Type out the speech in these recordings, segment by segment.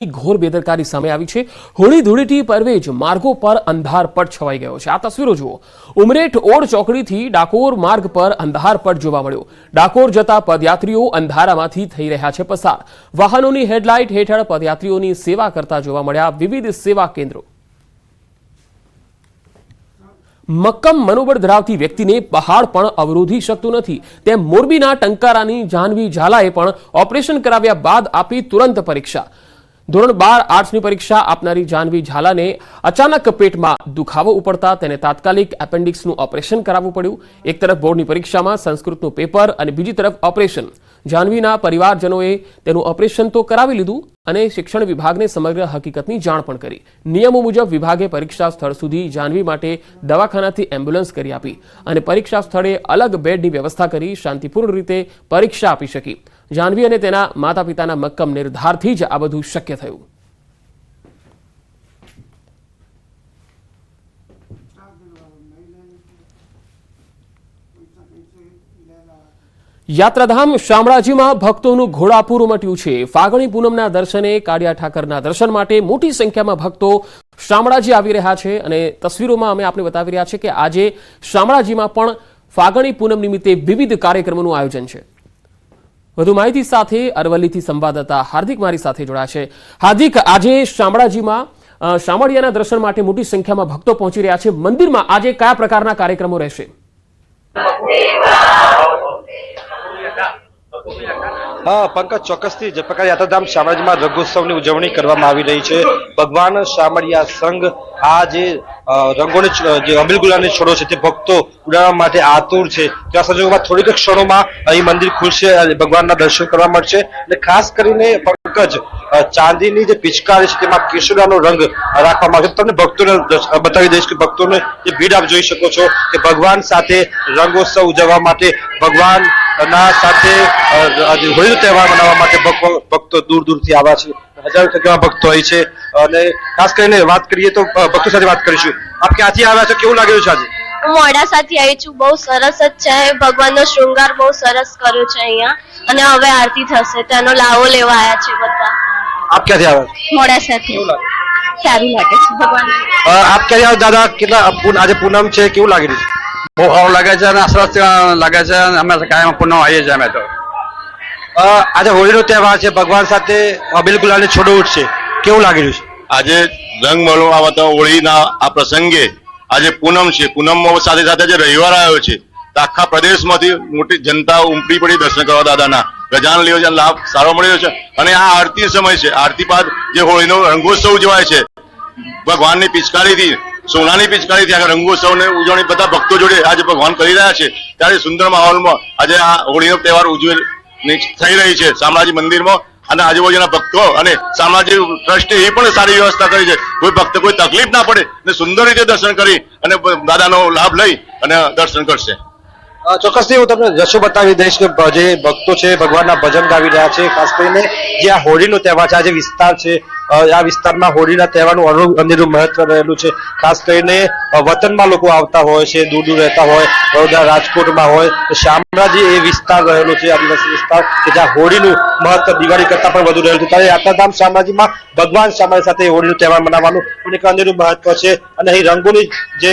ઘોર બેદરકારી સામે આવી છે। હોળી ધૂળેટી પર્વે જ માર્ગો પર અંધારપટ છવાઈ ગયો છે। આ તસવીરો જુઓ। ઉમરેઠ ઓડ ચોકડીથી ડાકોર માર્ગ પર અંધારપટ જોવા મળ્યો। ડાકોર જતા પદયાત્રીઓ અંધારામાંથી થઈ રહ્યા છે પસાર। વાહનોની હેડલાઇટ હેઠળ પદયાત્રીઓની સેવા કરતા જોવા મળ્યા વિવિધ સેવા કેન્દ્રો। મક્કમ મનોબળ ધરાવતી વ્યક્તિને પહાડ પણ અવરોધી શકતું નથી, તેમ મોરબીના ટંકારાની જાનવી ઝાલાએ પણ ઓપરેશન કરાવ્યા બાદ આપી તુરંત પરીક્ષા। ધોરણ 12 આર્ટ્સની પરીક્ષા આપનારી જાનવી ઝાલાને અચાનક પેટમાં દુખાવો ઉપડતા તેને તાત્કાલિક એપેન્ડિક્સનું ઓપરેશન કરાવવું પડ્યું। એક તરફ બોર્ડની પરીક્ષામાં સંસ્કૃતનું પેપર અને બીજી તરફ ઓપરેશન। જાનવીના પરિવારજનોએ તેનું ઓપરેશન તો કરાવી લીધું અને શિક્ષણ વિભાગને સમગ્ર હકીકતની જાણ પણ કરી। નિયમો મુજબ વિભાગે પરીક્ષા સ્થળ સુધી જાનવી માટે દવાખાનાથી એમ્બ્યુલન્સ કરી આપી અને પરીક્ષા સ્થળે અલગ બેડની વ્યવસ્થા કરી શાંતિપૂર્ણ રીતે પરીક્ષા આપી શકી। જાનવી અને તેના માતા પિતાના મક્કમ નિર્ધારથી જ આ બધું શક્ય થયું। યાત્રાધામ શામળાજીમાં ભક્તોનું ઘોડાપૂર ઉમટ્યું છે। ફાગણી પૂનમના દર્શને કાળિયા ઠાકરના દર્શન માટે મોટી સંખ્યામાં ભક્તો શામળાજી આવી રહ્યા છે અને તસવીરોમાં અમે આપને બતાવી રહ્યા છે કે આજે શામળાજીમાં પણ ફાગણી પૂનમ નિમિત્તે વિવિધ કાર્યક્રમોનું આયોજન છે। વધુ માહિતી સાથે અરવલ્લીથી સંવાદદાતા હાર્દિક મારી સાથે જોડાયા છે। હાર્દિક, આજે શામળાજીમાં શામળિયાના દર્શન માટે મોટી સંખ્યામાં ભક્તો પહોંચી રહ્યા છે। મંદિરમાં આજે કયા પ્રકારના કાર્યક્રમો રહેશે? हाँ पंकज ચોક્કસથી જે પ્રકારે યાત્રાધામ શામળાજીમાં રંગોત્સવની ઉજવણી કરવામાં આવી રહી છે। ભગવાન શામળિયા સંઘ આ જે રંગોને જે અબીલ ગુલાલની છોડો છે તે ભક્તો ઉડાડવા માટે આતુર છે। ત્યાં સંજોગોમાં થોડીક ક્ષણોમાં અહીં મંદિર ખુલશે અને ભગવાનના દર્શન કરવા મળશે અને ખાસ કરીને પંકજ ચાંદીની જે પિચકારી છે તેમાં કેસુડાનો રંગ રાખવામાં આવશે। તમને ભક્તોને બતાવી દઈશ કે ભક્તોને જે ભીડ આપ જોઈ શકો છો કે ભગવાન સાથે રંગોત્સવ ઉજવવા માટે ભગવાન ના સાથે હોળીનો તહેવાર મનાવવા માટે ભક્તો દૂર દૂરથી આવ્યા છે। હજારો સંખ્યામાં ભક્તો હોય છે અને ખાસ કરીને વાત કરીએ તો ભક્તો સાથે વાત કરીશું। આપ ક્યાંથી આવ્યા છો, કેવું લાગી રહ્યું છે આજે? હું મોડાસાથી આવી છું। બહુ સરસ જ છે। ભગવાનનો શૃંગાર બહુ સરસ કર્યો છે અહીંયા અને હવે આરતી થશે તેનો લાવો લેવા આવ્યા છે બધા। આપ ક્યાંથી આવ્યા છો? મોડાસાથી। સારું લાગે છે ભગવાન। આપ ક્યારે આવ્યા દાદા? કેટલા આજે પૂનમ છે, કેવું લાગી રહ્યું છે? બહુ સારું લાગે છે અને સરસ લાગે છે। અમે કાયમ પૂનમ આવીએ છીએ અમે તો। આજે હોળીનો તહેવાર છે, ભગવાન સાથે અબીલ ગુલાલની છોડો ઉઠશે, કેવું લાગી રહ્યું છે? આજે રંગ મળવા આવતા હોળીના આ પ્રસંગે આજે પૂનમ છે। પૂનમમાં સાથે સાથે જે રવિવાર આવ્યો છે તો આખા પ્રદેશમાંથી મોટી જનતા ઉમટી પડી દર્શન કરવા દાદાના। ગજાનન લેવા લાભ સારો મળ્યો છે અને આ આરતી સમય છે। આરતી બાદ જે હોળીનો રંગોત્સવ ઉજવાય છે ભગવાનની પિચકારીથી, સોનાની પિચકારીથી આ રંગોત્સવને ઉજવણી બધા ભક્તો જોડે આજે ભગવાન કરી રહ્યા છે। ત્યારે સુંદર માહોલમાં આજે આ હોળીનો તહેવાર થઈ રહી છે શામળાજી મંદિરમાં અને આજુબાજુના ભક્તો અને શામળાજી ટ્રસ્ટે એ પણ સારી વ્યવસ્થા કરી છે। કોઈ ભક્ત કોઈ તકલીફ ના પડે અને સુંદર રીતે દર્શન કરી અને દાદાનો લાભ લઈ અને દર્શન કરશે। ચોક્કસથી હું તમને દ્રશ્યો બતાવી દઈશ કે જે ભક્તો છે ભગવાનના ભજન ગાવી રહ્યા છે। ખાસ કરીને જે આ હોળીનો તહેવાર છે, આ જે વિસ્તાર છે આ વિસ્તારમાં હોળીના તહેવારનું અનેરું મહત્વ રહેલું છે। ખાસ કરીને વતનમાં લોકો આવતા હોય છે, દૂર દૂર રહેતા હોય, વડોદરા રાજકોટમાં હોય તો શામળાજી એ વિસ્તાર રહેલો છે, આદિવાસી વિસ્તાર કે જ્યાં હોળીનું મહત્વ દિવાળી કરતા પણ વધુ રહેલું છે। ત્યારે યાત્રાધામ શામળાજીમાં ભગવાન શામળિયા સાથે હોળીનો તહેવાર મનાવવાનું પણ એક અનેરું મહત્વ છે અને અહીં રંગોની જે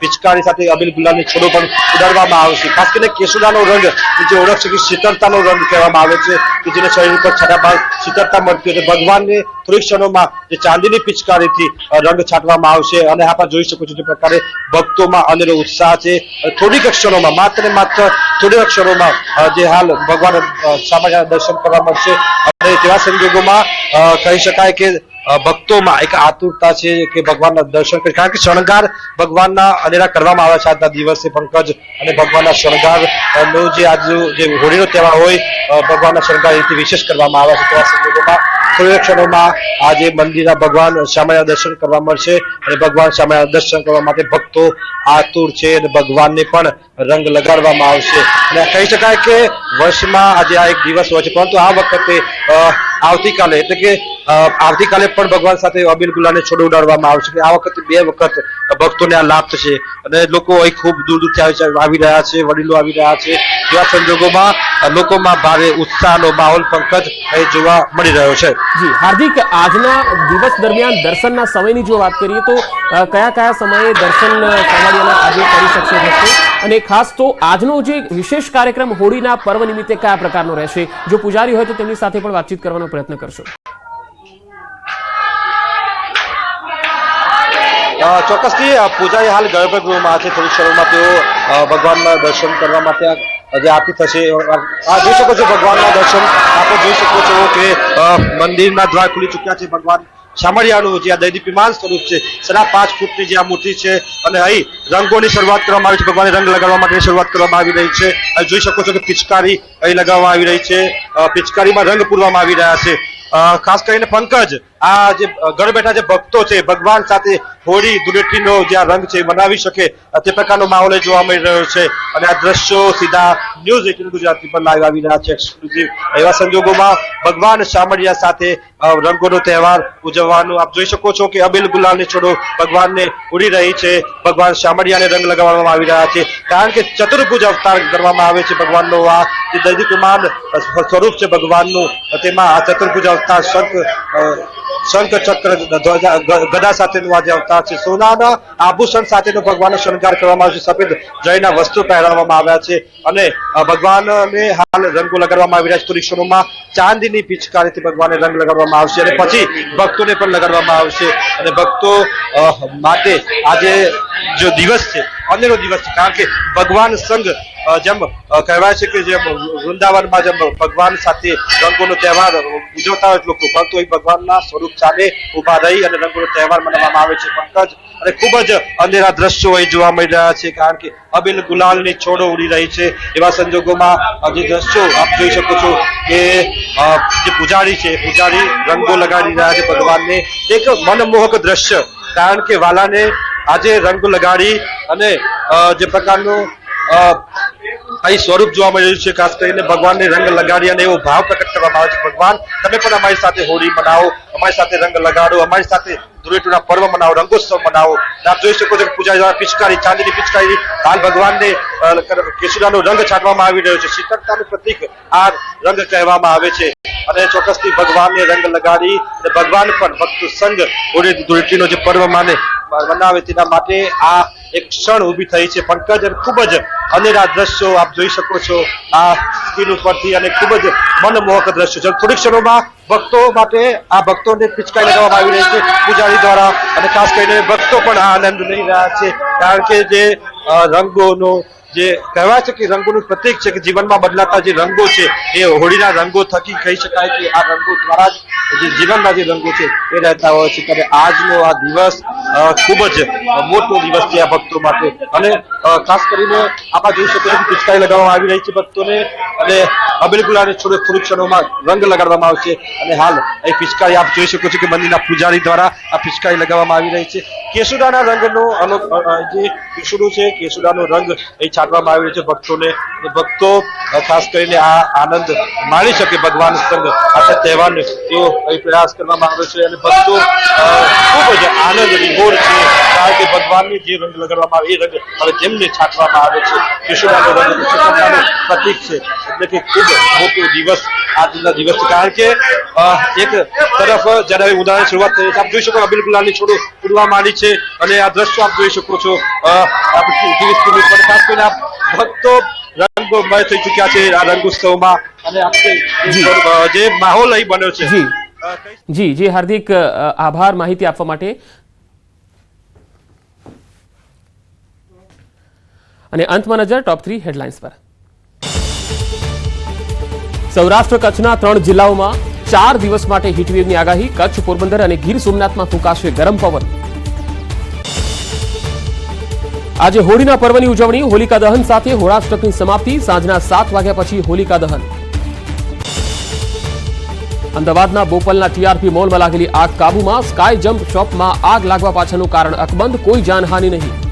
પિચકારી સાથે અબીલ ગુલાલની છોડો પણ ઉડાડવામાં આવે છે। ખાસ કરીને કેસુડાનો રંગ જે ઓળખ છે કે શીતળતાનો રંગ કહેવામાં આવે છે કે જેને શરીર પર છાંટા બાદ શીતળતા મળતી હોય। ભગવાનને થોડીક ક્ષણોમાં જે ચાંદીની પિચકારીથી રંગ છાંટવામાં આવશે અને આપ જોઈ શકો છો જે પ્રકારે ભક્તોમાં અનેરો ઉત્સાહ છે। થોડીક ક્ષણોમાં માત્ર ને માત્ર થોડીક ક્ષણોમાં જે હાલ ભગવાન શામળિયાના દર્શન કરવા મળશે અને તેવા સંજોગોમાં કહી શકાય કે ભક્તોમાં એક આતુરતા છે કે ભગવાનના દર્શન કરે, કારણ કે શણગાર ભગવાનના અનેરા કરવામાં આવે છે આજના દિવસે પંકજ। અને ભગવાનના શણગારનો જે આજનો જે હોળીનો તહેવાર હોય ભગવાનના શણગાર રીતે વિશેષ કરવામાં આવે છે। તેવા સંજોગોમાં થોડી ક્ષણોમાં આજે મંદિરના ભગવાન શામળિયા દર્શન કરવા મળશે અને ભગવાન શામળિયા દર્શન કરવા માટે ભક્તો આતુર છે અને ભગવાનને પણ રંગ લગાડવામાં આવશે। અને કહી શકાય કે વર્ષમાં આજે આ એક દિવસ હોય છે, પરંતુ આ વખતે આવતીકાલે એટલે કે આવતીકાલે પણ ભગવાન સાથે અબીલ ગુલાલને છોડ ઉડાડવામાં આવશે। આ વખતે 2 વખત ભક્તોને આ લાભ થશે અને લોકો અહીં ખૂબ દૂર દૂરથી આવી રહ્યા છે, વડીલો આવી રહ્યા છે. એવા સંજોગોમાં લોકોમાં ભારે ઉત્સાહનો માહોલ પંકજ અહીં જોવા મળી રહ્યો છે. જી હાર્દિક, આજના દિવસ દરમિયાન દર્શનના સમયની જો વાત કરીએ તો કયા કયા સમયે દર્શન કાંવડિયાના આજે કરી શકશે ભક્તો, અને ખાસ તો આજનો જે વિશેષ કાર્યક્રમ હોળીના પર્વ નિમિત્તે કયા પ્રકારનો રહેશે? જો પૂજારી હોય તો તેમની સાથે પણ વાતચીત કરવાનો પ્રયત્ન કરશો. ચોક્કસથી પૂજારી હાલ ગર્ભગૃહમાં છે. થોડી ક્ષણોમાં તેઓ ભગવાનના દર્શન કરવા માટે જે આરતી થશે. આ જોઈ શકો છો ભગવાનના દર્શન આપણે જોઈ શકો છો કે મંદિરના દ્વાર ખુલી ચૂક્યા છે. ભગવાન શામળિયાનું જે આ દૈદીપ્યમાન સ્વરૂપ છે, 5.5 ફૂટની જે આ મૂર્તિ છે, અને અહીં રંગોની શરૂઆત કરવામાં આવી છે. ભગવાનને રંગ લગાડવા માટેની શરૂઆત કરવામાં આવી રહી છે. અહીં જોઈ શકો છો કે પિચકારી અહીં લગાવવામાં આવી રહી છે. પિચકારીમાં રંગ પૂરવામાં આવી રહ્યા છે. ખાસ કરીને પંકજ, આ જે ઘર બેઠા જે ભક્તો છે, ભગવાન સાથે હોળી ધૂળેટીનો જે આ રંગ છે બનાવી શકે તે પ્રકારનો માહોલ જોવા મળી રહ્યો છે. અને આ દ્રશ્યો સીધા ન્યૂઝ 18 ગુજરાતી પર લાઈવ આવી રહ્યા છે, એક્સક્લુઝિવ. એવા સંજોગોમાં ભગવાન શામળિયા સાથે રંગોનો તહેવાર ઉજવવાનું આપ જોઈ શકો છો કે અબીલ ગુલાલની છોડો ભગવાનને ઉડી રહી છે. ભગવાન શામળિયાને રંગ લગાવવામાં આવી રહ્યા છે, કારણ કે ચતુર્ભુજ અવતાર કરવામાં આવે છે ભગવાનનો. આ જે દૈદીપ્યમાન સ્વરૂપ છે ભગવાનનું, તેમાં આ ચતુર્ભુજ અવતાર શંખ ચક્ર ગદા સાથેનું આ જે અવતાર છે, સોનાના આભૂષણ સાથેનો ભગવાનનો શણગાર કરવામાં આવે છે. સફેદ જયના વસ્ત્રો પહેરાવવામાં આવ્યા છે અને ભગવાનને હાલ રંગો લગાડવામાં આવી રહ્યા છે. થોડી ક્ષણોમાં ચાંદીની પિચકારીથી ભગવાનને રંગ લગાડવામાં આવશે અને પછી ભક્તોને પણ લગાડવામાં આવશે. અને ભક્તો માટે આજે જો દિવસ છે, અનેરો દિવસ છે, કારણ કે ભગવાન સંગ જેમ કહેવાય છે કે જેમ વૃંદાવનમાં જેમ ભગવાન સાથે રંગોનો તહેવાર ઉજવતા હોય લોકો, પરંતુ એ ભગવાનના સ્વરૂપ સામે ઉભા રહી અને રંગોનો તહેવાર મનાવવામાં આવે છે પંકજ. અને ખૂબ જ અંધેરા દ્રશ્યો અહીં જોવા મળી રહ્યા છે, કારણ કે અબીલ ગુલાલની છોડો ઉડી રહી છે. એવા સંજોગોમાં જે દ્રશ્યો આપ જોઈ શકો છો કે જે પૂજારી છે, પૂજારી રંગો લગાડી રહ્યા છે ભગવાનને. એક મનમોહક દ્રશ્ય, કારણ કે વાલાને આજે રંગ લગાડી અને જે પ્રકારનું અહીં સ્વરૂપ જોવા મળી રહ્યું છે. ખાસ કરીને ભગવાનને રંગ લગાડી અને એવો ભાવ પ્રકટ કરવામાં આવે છે, ભગવાન તમે પણ અમારી સાથે હોળી મનાવો, અમારી સાથે રંગ લગાડો, અમારી સાથે ધૂળેટીના પર્વ મનાવો, રંગોત્સવ મનાવો. આપ જોઈ શકો છો કે પૂજારી દ્વારા પિચકારી, ચાંદીની પિચકારી હાલ ભગવાનને કેસુડાનો રંગ છાંટવામાં આવી રહ્યો છે. શીતળતાનું પ્રતીક આ રંગ કહેવામાં આવે છે. અને ચોક્કસથી ભગવાનને રંગ લગાડી અને ભગવાન પણ ભક્ત સંગ હોળી ધૂળેટીનો જે પર્વ મનાવે તેના માટે આ એક ક્ષણ ઊભી થઈ છે પંકજ. ખૂબ જ અનેરા દ્રશ્યો આપ જોઈ શકો છો આ સ્ક્રીન ઉપરથી, અને ખૂબ જ મનમોહક દ્રશ્યો. થોડીક ક્ષણોમાં ભક્તો માટે આ ભક્તોને પિચકારી લગાવવામાં આવી રહી છે પૂજારી દ્વારા, અને ખાસ કરીને ભક્તો પણ આ આનંદ લઈ રહ્યા છે, કારણ કે જે રંગોનો જે કહેવાય છે કે રંગોનું પ્રતીક છે, કે જીવનમાં બદલાતા જે રંગો છે એ હોળીના રંગો થકી કહી શકાય કે આ રંગો દ્વારા જ જે જીવનના જે રંગો છે એ રહેતા હોય છે. ત્યારે આજનો આ દિવસ ખૂબ જ મોટો દિવસ છે આ ભક્તો માટે. અને ખાસ કરીને આપણે જોઈ શકો છો કે પિચકારી લગાવવામાં આવી રહી છે ભક્તોને, અને અબીલ ગુલાલની થોડી ક્ષણોમાં રંગ લગાડવામાં આવશે. અને હાલ એ પિચકારી આપ જોઈ શકો છો કે મંદિરના પૂજારી દ્વારા આ પિચકારી લગાવવામાં આવી રહી છે. કેસુડાના રંગનો જે કેસુડો છે, કેસુડાનો રંગ એ છાંટવામાં આવી રહ્યો છે ભક્તોને. ભક્તો ખાસ કરીને આ આનંદ માણી શકે ભગવાન સંગ આ તહેવારને, એવો અહીં પ્રયાસ કરવામાં આવે છે. અને ભક્તો ખૂબ જ આનંદ વિભોર છે, કારણ કે ભગવાનને જે રંગ લગાડવામાં આવે એ રંગ હવે તેમને છાંટવામાં આવે છે. કેસુડાનો રંગ પ્રતીક છે, એટલે કે ખૂબ મોટો દિવસ આજના દિવસ છે. કારણ કે એક તરફ જયારે ઉનાળાની શરૂઆત થઈ છે, આપ જોઈ શકો અબીલ ગુલાલની છોડો ઉડવા માંડી છે, અને આ દ્રશ્યો આપ જોઈ શકો છો ટીવી સ્ક્રીન પર. ખાસ કરીને આપ ભક્તો રંગોમય થઈ ચુક્યા છે આ રંગોત્સવમાં, અને આપણે જે માહોલ અહીં બન્યો છે. જી જી હાર્દિક, આભાર માહિતી આપવા માટે. અને અંતમાં નજર ટોપ 3 હેડલાઇન્સ પર. સૌરાષ્ટ્ર કચ્છના 3 જિલ્લાઓમાં 4 દિવસ માટે હીટવેવની આગાહી. કચ્છ, પોરબંદર અને ગીર સોમનાથમાં ફૂંકાશે ગરમ પવન. આજે હોળીના પર્વની ઉજવણી. હોલિકા દહન સાથે હોળાષ્ટકની સમાપ્તિ. સાંજના 7 વાગ્યા પછી હોલિકા દહન. અમદાવાદના બોપલના ટીઆરપી મોલમાં લાગેલી આગ કાબૂમાં. સ્કાય જમ્પ શોપમાં આગ લાગવા પાછળનું કારણ અકબંધ. કોઈ જાનહાનિ નહીં.